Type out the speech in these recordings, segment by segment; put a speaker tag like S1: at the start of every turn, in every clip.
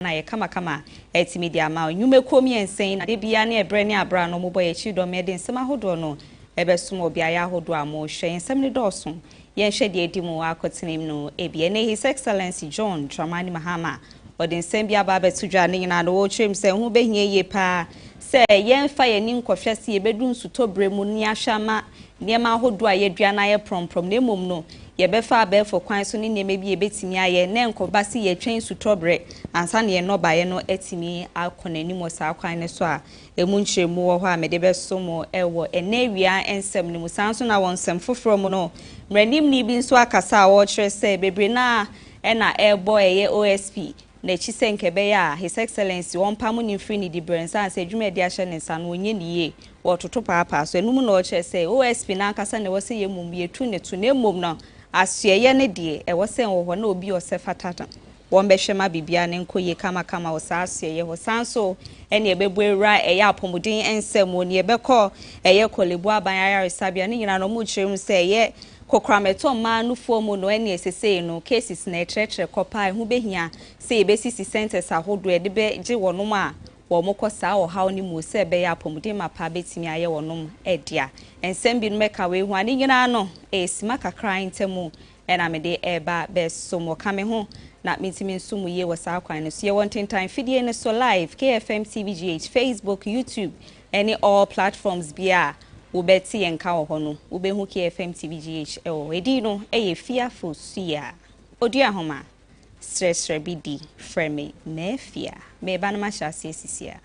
S1: na ye kama etimi dia ma nyume komi ensen na de bia na ebre ne abra no mo boye chi do me de nsema hodo no ebesom obi aya hodo amo hwe nsem ne doso ye hwe de edi mu akotenem no ebie ne His Excellency John Dramani Mahama odi nsem bia ba betudwa ne nyina no wo twem se hu behie ye pa se ye mfa ye ni nkofhwe se ye bedu nsutobre mu ni ahwama niema hodo aye dua na ye promprom ne mom no ye befa abefo kwan so ne niema bi ye betimi aye ne nkoba se ye twen sutobre ansa ne ye no ba ye no etimi akonani mo sa kwan ne so a emu nkyeremu wo ho a mede besom ewo enawia ensem ne musanso na wonsem foforo mu no mranim ni bi nso akasa wo kire se bebre na na ebo eye OSP na chise nkebe ya His Excellency wonpamu ni free ni di brensa ase dwuma di ahye ne nsa no onye niye wototo paapa so enum na o kire se OSP na akasa ne wose ye mum ye tu ne tu ne mum no asye ne de e wose wo na obi osefatata won behwema bibia ne nkoye kama osasye ye hosanso ene ebebu ewra eye apomuden ensem oni ebekọ eye kolebu aban ayaresabia ne nyina no mu kyerem se ye kokrameto ma nufo mu no ene esese no cases na etrechre kopa hu behia se ebesisi centers ahodo e de be gye wonom a wo mokosa o haw ni mu se be ya apomuden mapa betimi aye wonom edia ensem bi no meka we hu ani nyina no esima kakra ntemu ena mede eba besomo kame ho na mitimi nsumu ye wasa kwan no so ye wanting time fidie ne so live KFM TVGH Facebook YouTube any all platforms bia wo beti enka wo ho no wo be hu KFM TVGH ewo edi no eye fearful sia odua homa stress rebidi frame na fia me ba na ma hya sisia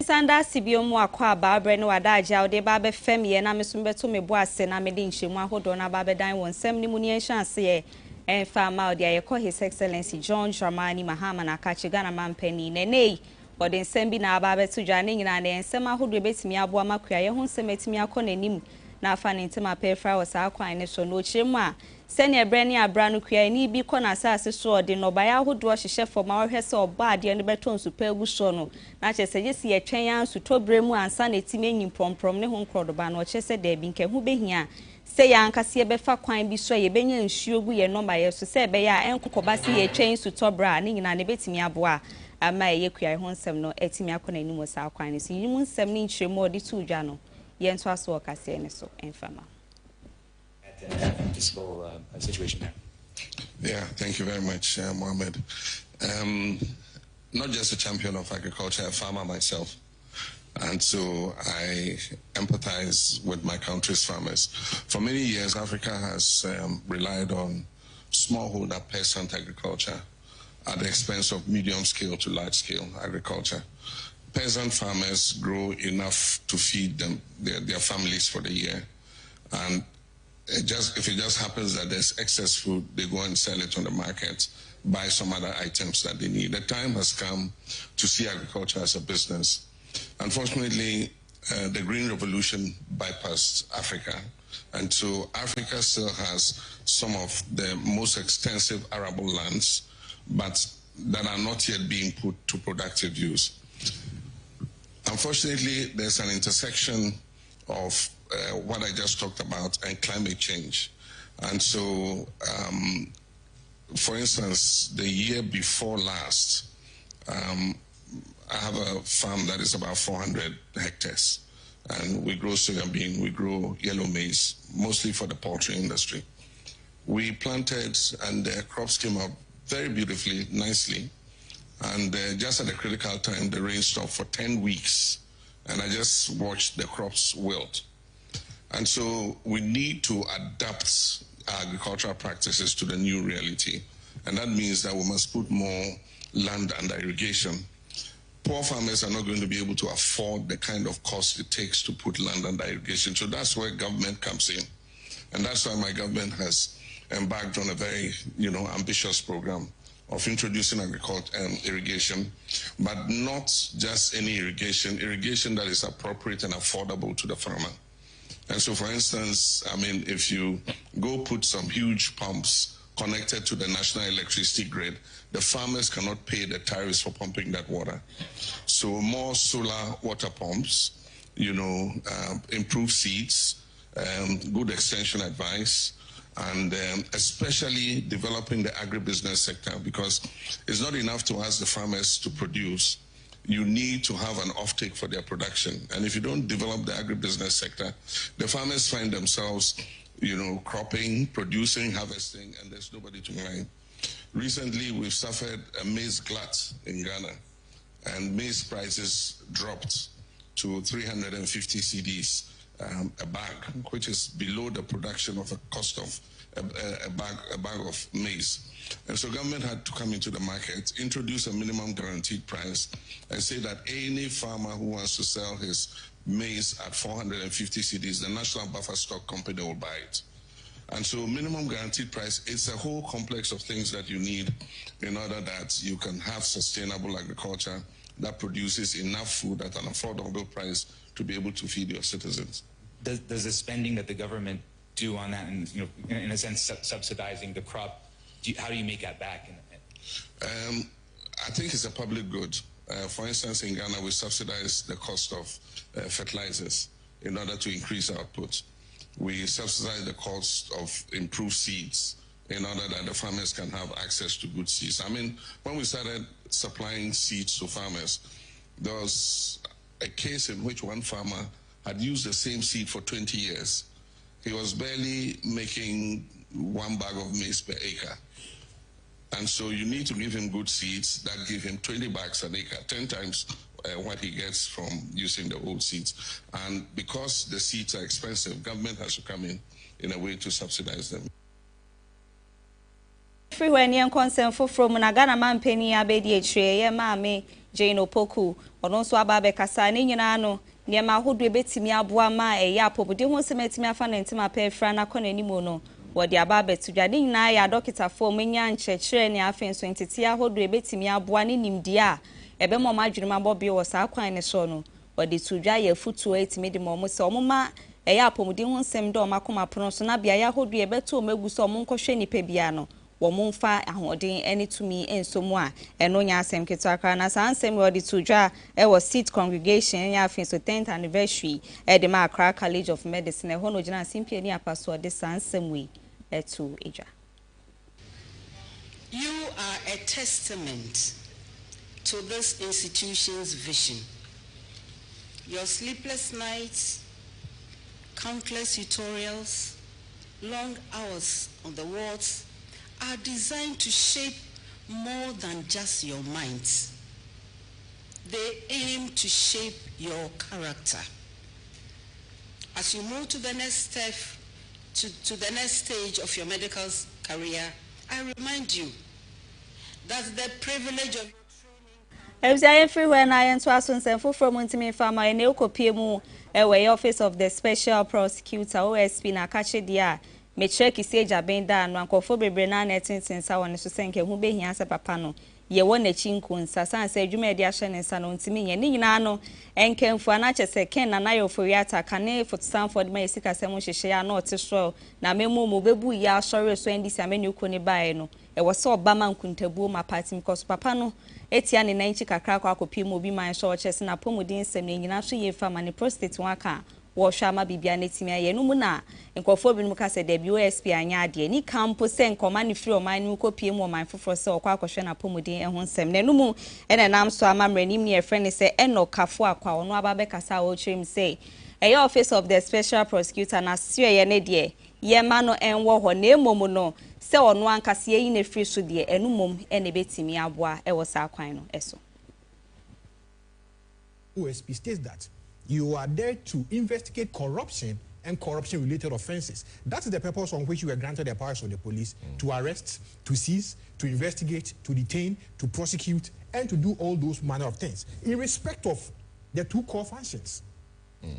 S1: Sanda sibiomu akwa babre ne wadaja ode ba be fem ye na mesum beto mebo ase na mede nhyemu ahodo na ba be dan wonsem ni mu ne enhyanse ye enfa ma ode ayekọ His Excellency John Dramani Mahama na kachi Ghana mampani nenei ode nsem bi na ba beto dwa ne nyina na ensem ahodo betimi aboa makua ye ho nsem etimi akọ nanim na afa ne ntema pefra wasa akwan ne so no kyeremu a sene ebre ne abra no kua ni bi kọ na asase so ode no ba ya ahodo hyehye fo ma ohwe se oba ade ne beto nsupa agu so no na kyese yesi ye twen ya nsutobre mu ansa na etimi enyim promprom ne ho nkrodo ba no kyese da bi nke hu behia se ya ankase befa kwan bi so ye benya nsuo gu ye no ma ye so se be ya enkokoba se ye twen nsutobre ne nyina ne betimi aboa ama ye kua ho nsem no etimi akọ na nimu sa akwan ne so yimu nsem ne nkyeremu ode tu dwa no ye nto aso okase ne so enfama
S2: this whole situation there.
S3: Yeah, thank you very much, Mohammed. Not just a champion of agriculture, a farmer myself. And so I empathize with my country's farmers. For many years, Africa has relied on smallholder peasant agriculture at the expense of medium-scale to large-scale agriculture. Peasant farmers grow enough to feed them, their families for the year. And if it just happens that there's excess food, they go and sell it on the market, buy some other items that they need. The time has come to see agriculture as a business. Unfortunately, the Green Revolution bypassed Africa. And so Africa still has some of the most extensive arable lands, but that are not yet being put to productive use. Unfortunately, there's an intersection of what I just talked about and climate change. And so, for instance, the year before last, I have a farm that is about 400 hectares. And we grow soybean, we grow yellow maize, mostly for the poultry industry. We planted and the crops came out very beautifully, nicely. And just at the critical time, the rain stopped for 10 weeks. And I just watched the crops wilt. And so we need to adapt our agricultural practices to the new reality. And that means that we must put more land under irrigation. Poor farmers are not going to be able to afford the kind of cost it takes to put land under irrigation. So that's where government comes in. And that's why my government has embarked on a very, ambitious program of introducing irrigation, but not just any irrigation that is appropriate and affordable to the farmer. And so, for instance, if you go put some huge pumps connected to the national electricity grid, the farmers cannot pay the tariffs for pumping that water. So more solar water pumps, improved seeds, good extension advice, and especially developing the agribusiness sector, because it's not enough to ask the farmers to produce. You need to have an offtake for their production. And if you don't develop the agribusiness sector, the farmers find themselves, cropping, producing, harvesting, and there's nobody to buy. Recently, we've suffered a maize glut in Ghana, and maize prices dropped to 350 cedis a bag, which is below the production of a cost of a bag of maize. And so government had to come into the market, introduce a minimum guaranteed price, and say that any farmer who wants to sell his maize at 450 cedis, the National Buffer Stock Company will buy it. And so minimum guaranteed price, it's a whole complex of things that you need in order that you can have sustainable agriculture that produces enough food at an affordable price to be able to feed your citizens.
S2: Does the spending that the government do on that, and in a sense subsidizing the crop, how do you make that back?
S3: I think it's a public good. For instance, in Ghana, we subsidize the cost of fertilizers in order to increase output. We subsidize the cost of improved seeds in order that the farmers can have access to good seeds. When we started supplying seeds to farmers, there was a case in which one farmer had used the same seed for 20 years. He was barely making 1 bag of maize per acre. And so you need to give him good seeds that give him 20 bags an acre, 10 times what he gets from using the old seeds. And because the seeds are expensive, government has to come in a way to subsidize them.
S1: Everywhere near concern for from Nagana man penny abedi ye mame Jane Opoku or no so ababe kasani no near my hood betimi abua ma a yapo but they won't submit me a fan and my pay frana con any mono or the ababe to jading na ya doctor for many church any offense 20 tia hold betimi abua nim dia ebe mo madwuma bobi wo sa kwan ne so no or the tuja ye futu 8 made mo so moma a yapo mudi won sem do makoma prono so na bia ya hodu ye beto magu so mo nkohwe nipa bia no womunfa ahoden eni tumi ensomu a eno nya asem ketwakra na sansem we odi tudwa e was seat congregation ya afin so 10th anniversary e de ma Accra College of Medicine ho no gina simpie ni apaso de sansem we etu eja.
S4: You are a testament to this institution's vision. Your sleepless nights, countless tutorials, long hours on the wards are designed to shape more than just your minds. They aim to shape your character. As you move to the next step, to the next stage of your medical career, I remind you that the privilege of
S1: everywhere na yento asonsenfo from Ntimi Farmer ene okopie ewe office of the special prosecutor OSP na kache dia me check isaja benda no ankofo bebre na netintin sa woni so senke hu behia se papa no ye wona chinkunsa sanse adwuma de ahye ne sa no ntimi nye ni nyina no enkemfu ana chese ken na na yoforiata kane for Stanford ma esika se mo hyehye ya na oteso na memu mo bebu ya sori so ndisi ameni ukoni bae no e wo se obama nkuntabuo ma party because papa no etia ne nanchi kakra kwa akopi mo bi man so chese na pomudin sem ne nyina so ye fama ne prostate waka wo hwama bibia netimi aye no mu na nkofo bi no ka se WSP anya ade ni kampo se nkoma ne free oman no kopie mu oman foforo se okwa akohwe na pomudin ehun sem ne no mu ene nam so amamre ni me friend se eno kafo akwa ono ababe kasa wo chim se eye office of the special prosecutor na sue ye ne de ye ma no enwo ho na emomu no se ono ankase yi ne free so de enumom ene betimi aboa e wo sa kwan no eso.
S5: OSP states that you are there to investigate corruption and corruption-related offenses. That is the purpose on which you were granted the powers of the police to arrest, to seize, to investigate, to detain, to prosecute, and to do all those manner of things in respect of the two core functions.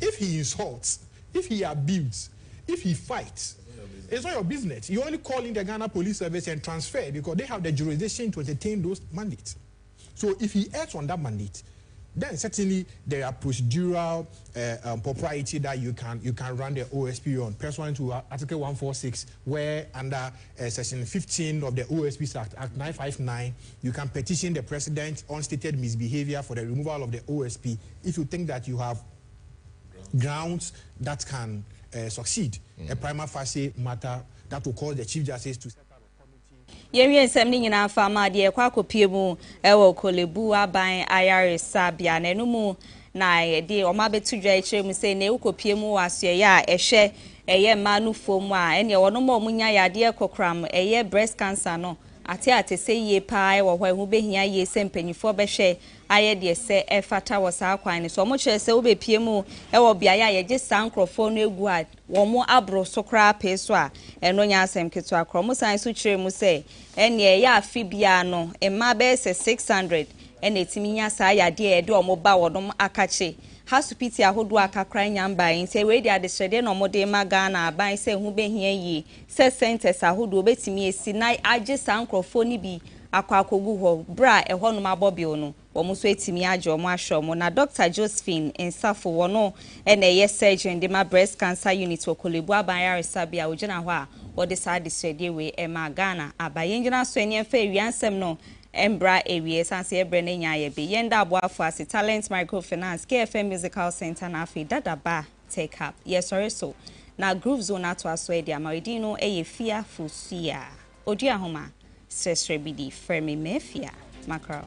S5: If he insults, if he abuses, if he fights, It's not your business. You only call in the Ghana Police Service and transfer because they have the jurisdiction to entertain those mandates. So if he acts on that mandate, then certainly there are procedural propriety that you can run the OSP on. Pursuant to Article 146, where under Section 15 of the OSP Act, Act 959, you can petition the president on stated misbehavior for the removal of the OSP if you think that you have grounds that can succeed. A prima facie matter that will cause the Chief Justice to set up a committee.
S1: Yenye nsɛm ni nyina fama de kwa kopie mu ewo kolebu aban ayaresa bia na enumu na de o ma betu dwa ekire mu se na ekopie mu asoye a ehwe eye manu fom a ene wono ma omunya yade kokram eye breast cancer no ate se ye pa ewo hɔ ehu behia ye se mpanyifo behwe aye de se efata wo sa kwan ni so mo kire se wo be pie mu ewo bia ya ye gye sankrofo no egu a wo mo abro so kra pe so a eno nya asem keto akro mo san so kire mu se ene ya afi bia no emma be se 600 ene etimi nya sa ya de e de o mo ba wodom akache hasupiti ahodo akakra nyamba yin se we de adesrede no mo de magana aban se hu behia yi se centers ahodo betimi esi na age sankrofo ni bi akwakogu ho bra ehonu mabobio no wo so etimi age o mo ahwe mo na Dr. Josephine Nsafo wono ene ye surgeon de ma breast cancer unit okolebu aban yaresa bia ogina ho a wo de sa adesrede we e magana abayen gina so ene fa wiansem no Embra ewie sanse ebre na nya ye be yenda aboafo ase talent microfinance KFM musical center na afi dadaba take up yes sorry so na groove zone ato aso e dia maidi no eye fia fusia odi ahoma sesre bidi frame mefia macro